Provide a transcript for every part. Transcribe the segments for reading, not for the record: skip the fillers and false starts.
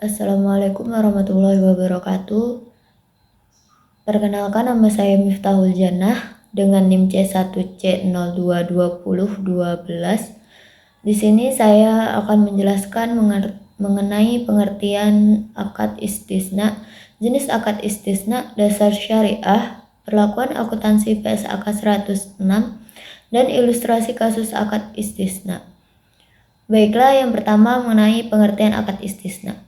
Assalamualaikum warahmatullahi wabarakatuh. Perkenalkan, nama saya Miftahul Jannah dengan NIM C1C022012. Di sini saya akan menjelaskan mengenai pengertian akad istisna, jenis akad istisna, dasar syariah, perlakuan akuntansi PSAK 106, dan ilustrasi kasus akad istisna. Baiklah, yang pertama mengenai pengertian akad istisna.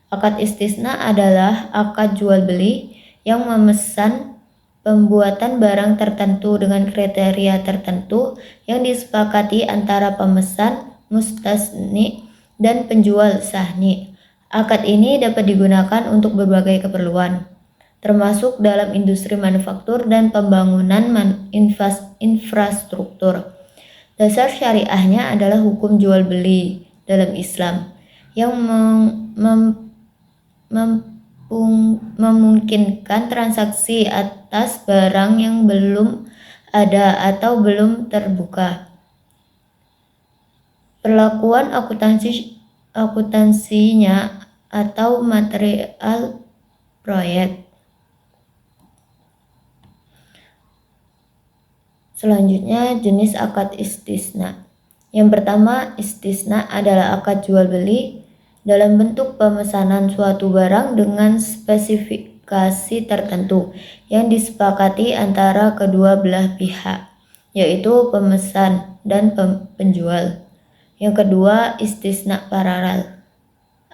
Akad istisna adalah akad jual beli yang memesan pembuatan barang tertentu dengan kriteria tertentu yang disepakati antara pemesan, mustasni, dan penjual sahni. Akad ini dapat digunakan untuk berbagai keperluan, termasuk dalam industri manufaktur dan pembangunan infrastruktur. Dasar syariahnya adalah hukum jual beli dalam Islam yang memungkinkan transaksi atas barang yang belum ada atau belum terbuka. Perlakuan akuntansinya atau material proyek. Selanjutnya, jenis akad istisna. Yang pertama, istisna adalah akad jual beli dalam bentuk pemesanan suatu barang dengan spesifikasi tertentu yang disepakati antara kedua belah pihak, yaitu pemesan dan penjual. Yang kedua, istisna paralel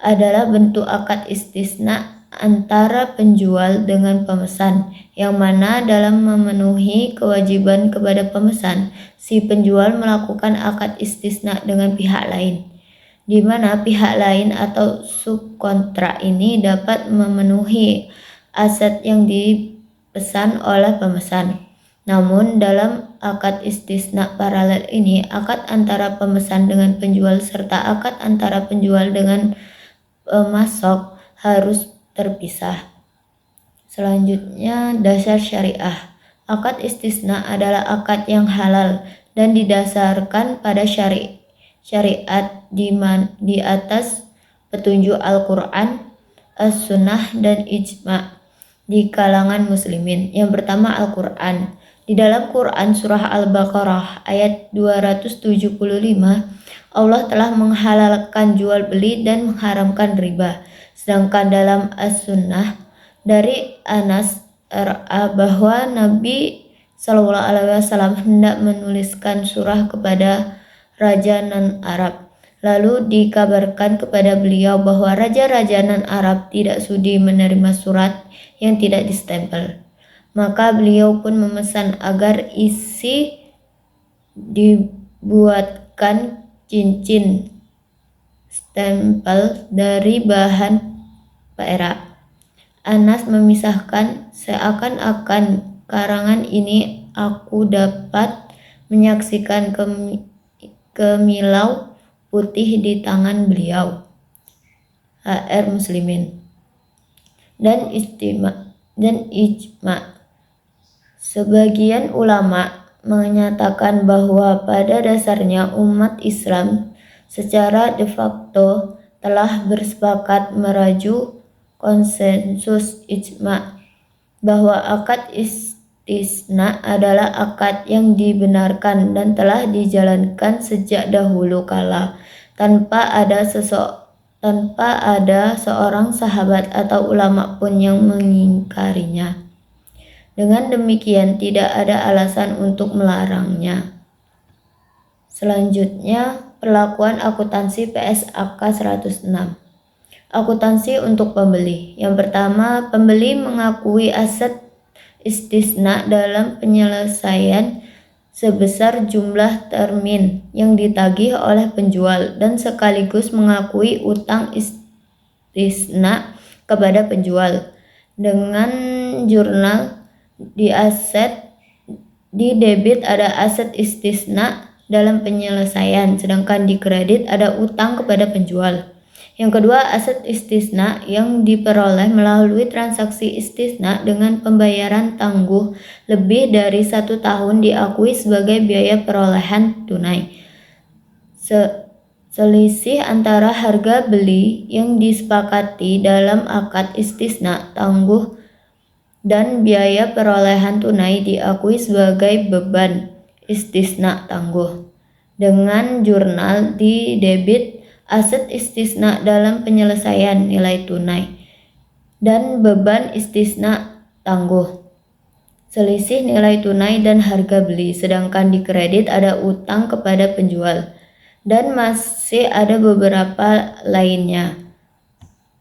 adalah bentuk akad istisna antara penjual dengan pemesan, yang mana dalam memenuhi kewajiban kepada pemesan, si penjual melakukan akad istisna dengan pihak lain, di mana pihak lain atau subkontrak ini dapat memenuhi aset yang dipesan oleh pemesan. Namun dalam akad istisna paralel ini, akad antara pemesan dengan penjual serta akad antara penjual dengan pemasok harus terpisah. Selanjutnya, dasar syariah. Akad istisna adalah akad yang halal dan didasarkan pada syariat di atas petunjuk Al-Quran, As-Sunnah, dan Ijma' di kalangan muslimin. Yang pertama, Al-Quran. Di dalam Quran surah Al-Baqarah ayat 275, Allah telah menghalalkan jual beli dan mengharamkan riba. Sedangkan dalam As-Sunnah dari Anas RA bahwa Nabi SAW hendak menuliskan surah kepada raja non-Arab. Lalu dikabarkan kepada beliau bahwa raja-raja non-Arab tidak sudi menerima surat yang tidak distempel. Maka beliau pun memesan agar isi dibuatkan cincin stempel dari bahan perak. Anas memisahkan, seakan-akan karangan ini aku dapat menyaksikan kemilau putih di tangan beliau. HR Muslimin dan ijma. Sebagian ulama menyatakan bahwa pada dasarnya umat Islam secara de facto telah bersepakat meraju konsensus ijma bahwa akad istisna adalah akad yang dibenarkan dan telah dijalankan sejak dahulu kala tanpa ada seorang sahabat atau ulama pun yang mengingkarinya. Dengan demikian tidak ada alasan untuk melarangnya. Selanjutnya, perlakuan akuntansi PSAK 106. Akuntansi untuk pembeli. Yang pertama, pembeli mengakui aset istisna dalam penyelesaian sebesar jumlah termin yang ditagih oleh penjual dan sekaligus mengakui utang istisna kepada penjual. Dengan jurnal di debit ada aset istisna dalam penyelesaian, sedangkan di kredit ada utang kepada penjual. Yang kedua, aset istisna yang diperoleh melalui transaksi istisna dengan pembayaran tangguh lebih dari 1 tahun diakui sebagai biaya perolehan tunai. Selisih antara harga beli yang disepakati dalam akad istisna tangguh dan biaya perolehan tunai diakui sebagai beban istisna tangguh. Dengan jurnal di debit aset istisna dalam penyelesaian nilai tunai dan beban istisna tangguh. Selisih nilai tunai dan harga beli, sedangkan di kredit ada utang kepada penjual. Dan masih ada beberapa lainnya.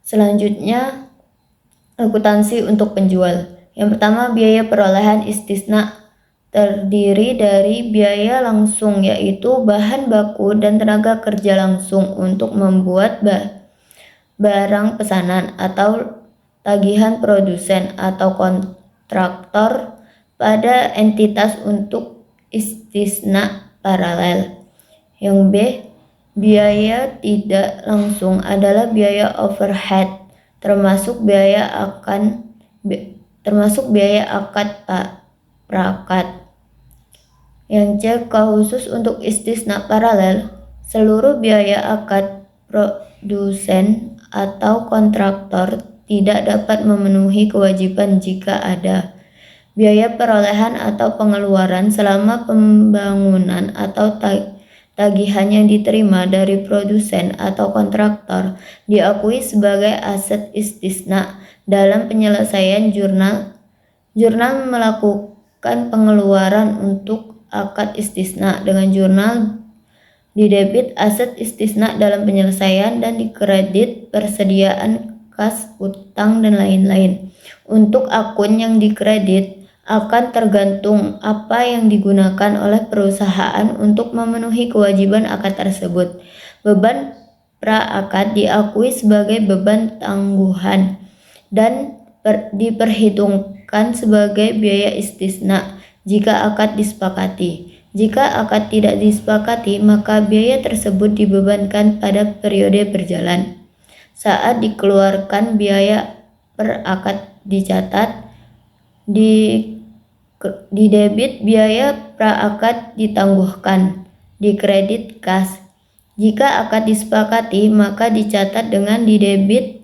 Selanjutnya, akuntansi untuk penjual. Yang pertama, biaya perolehan istisna terdiri dari biaya langsung, yaitu bahan baku dan tenaga kerja langsung untuk membuat barang pesanan atau tagihan produsen atau kontraktor pada entitas untuk istisna paralel. Yang B, biaya tidak langsung adalah biaya overhead, termasuk biaya akad prakat. Yang C, khusus untuk istisna paralel, seluruh biaya akad produsen atau kontraktor tidak dapat memenuhi kewajiban jika ada biaya perolehan atau pengeluaran selama pembangunan atau tagihan yang diterima dari produsen atau kontraktor diakui sebagai aset istisna dalam penyelesaian jurnal. Jurnal melakukan pengeluaran untuk akad istisna dengan jurnal di debit aset istisna dalam penyelesaian dan di kredit persediaan kas, utang, dan lain-lain. Untuk akun yang dikredit akan tergantung apa yang digunakan oleh perusahaan untuk memenuhi kewajiban akad tersebut. Beban pra-akad diakui sebagai beban tangguhan dan diperhitungkan sebagai biaya istisna jika akad disepakati. Jika akad tidak disepakati, maka biaya tersebut dibebankan pada periode berjalan. Saat dikeluarkan, biaya per akad dicatat. Di debit, biaya pra-akad ditangguhkan. Di kredit, kas. Jika akad disepakati, maka dicatat dengan di debit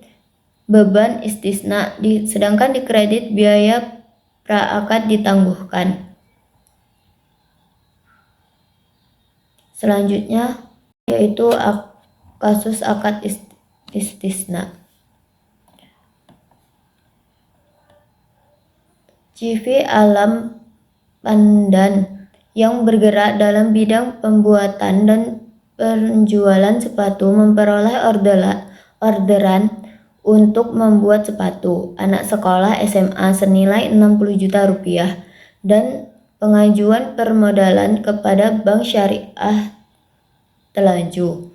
beban istisna, sedangkan di kredit biaya pra-akad ditangguhkan. Selanjutnya yaitu kasus akad istisna. CV Alam Pandan yang bergerak dalam bidang pembuatan dan penjualan sepatu memperoleh orderan untuk membuat sepatu anak sekolah SMA senilai 60 juta rupiah dan pengajuan permodalan kepada Bank Syariah Telaju.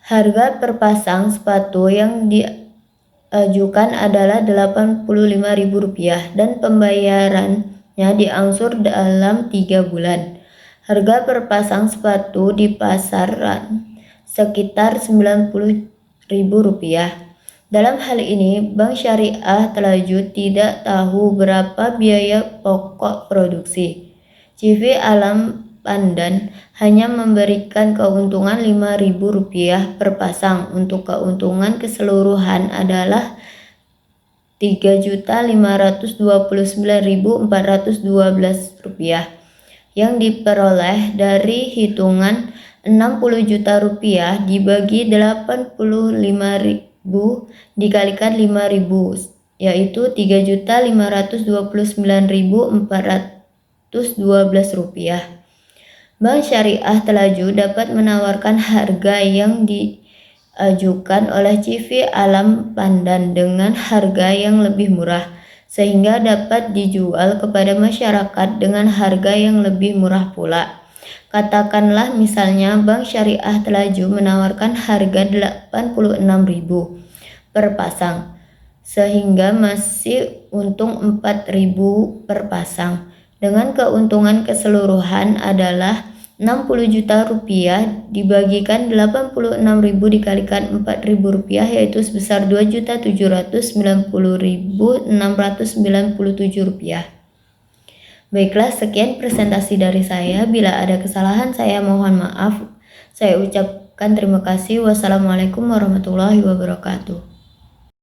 Harga per pasang sepatu yang diajukan adalah Rp85.000 dan pembayarannya diangsur dalam 3 bulan. Harga per pasang sepatu di pasaran sekitar Rp90.000. Dalam hal ini, Bank Syariah Telaju tidak tahu berapa biaya pokok produksi. CV Alam Pandan hanya memberikan keuntungan Rp5.000 per pasang. Untuk keuntungan keseluruhan adalah Rp3.529.412 yang diperoleh dari hitungan Rp60 juta dibagi 85.000 dikalikan 5.000, yaitu Rp3.529.412. Bank Syariah Telaju dapat menawarkan harga yang diajukan oleh CV Alam Pandan dengan harga yang lebih murah, sehingga dapat dijual kepada masyarakat dengan harga yang lebih murah pula. Katakanlah misalnya Bank Syariah Telaju menawarkan harga Rp86.000 per pasang, sehingga masih untung Rp4.000 per pasang. Dengan keuntungan keseluruhan adalah Rp60 juta dibagikan Rp86.000 dikalikan Rp4.000, yaitu sebesar Rp2.790.697. Baiklah, sekian presentasi dari saya. Bila ada kesalahan, saya mohon maaf. Saya Terima kasih. Wassalamualaikum warahmatullahi wabarakatuh.